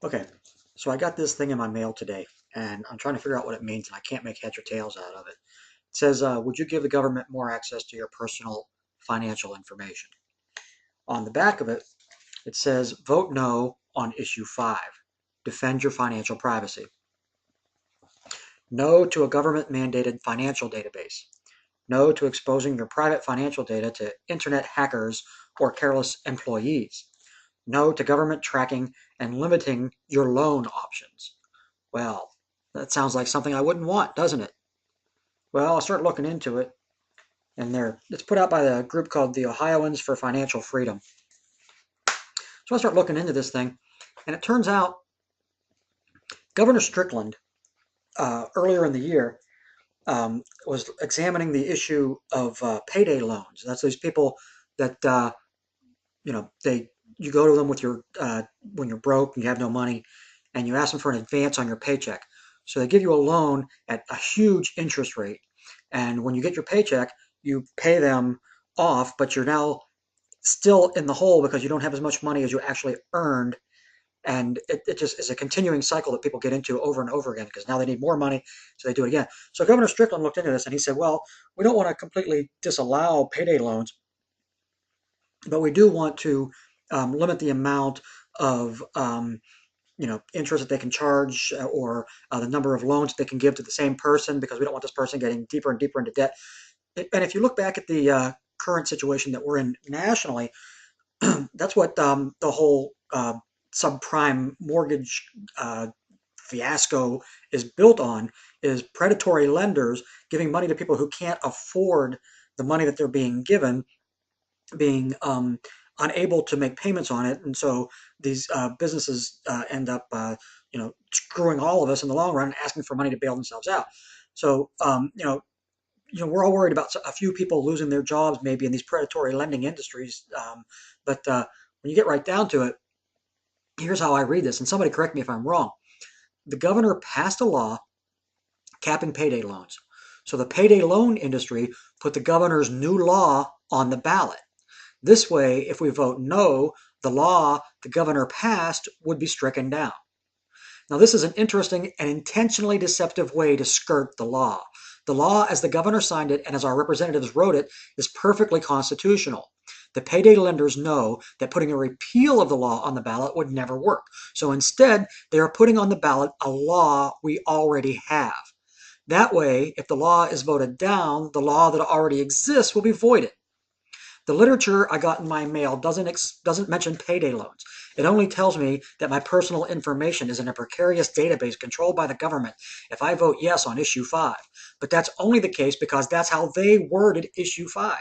Okay, so I got this thing in my mail today, and I'm trying to figure out what it means, and I can't make heads or tails out of it. It says, would you give the government more access to your personal financial information? On the back of it, it says, vote no on issue 5. Defend your financial privacy. No to a government-mandated financial database. No to exposing your private financial data to internet hackers or careless employees. No to government tracking and limiting your loan options. Well, that sounds like something I wouldn't want, doesn't it? Well, I started looking into it, and it's put out by the group called the Ohioans for Financial Freedom. So I started looking into this thing, and it turns out Governor Strickland, earlier in the year, was examining the issue of payday loans. That's these people that they you go to them with your when you're broke and you have no money, and you ask them for an advance on your paycheck. So they give you a loan at a huge interest rate, and when you get your paycheck, you pay them off, but you're now still in the hole because you don't have as much money as you actually earned. And it just is a continuing cycle that people get into over and over again because now they need more money, so they do it again. So Governor Strickland looked into this and he said, well, we don't want to completely disallow payday loans, but we do want to limit the amount of interest that they can charge or the number of loans that they can give to the same person because we don't want this person getting deeper and deeper into debt. And if you look back at the current situation that we're in nationally, that's what the whole subprime mortgage fiasco is built on, is predatory lenders giving money to people who can't afford the money that they're being given, being unable to make payments on it, and so these businesses end up, screwing all of us in the long run, asking for money to bail themselves out. So, we're all worried about a few people losing their jobs, maybe in these predatory lending industries. But when you get right down to it, here's how I read this, and somebody correct me if I'm wrong. The governor passed a law capping payday loans. So the payday loan industry put the governor's new law on the ballot. This way, if we vote no, the law the governor passed would be stricken down. Now, this is an interesting and intentionally deceptive way to skirt the law. The law, as the governor signed it and as our representatives wrote it, is perfectly constitutional. The payday lenders know that putting a repeal of the law on the ballot would never work. So instead, they are putting on the ballot a law we already have. That way, if the law is voted down, the law that already exists will be voided. The literature I got in my mail doesn't mention payday loans. It only tells me that my personal information is in a precarious database controlled by the government if I vote yes on issue 5. But that's only the case because that's how they worded issue 5.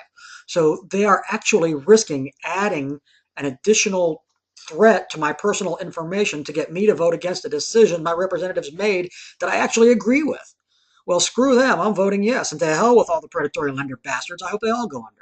So they are actually risking adding an additional threat to my personal information to get me to vote against a decision my representatives made that I actually agree with. Well, screw them. I'm voting yes. And to hell with all the predatory lender bastards. I hope they all go under.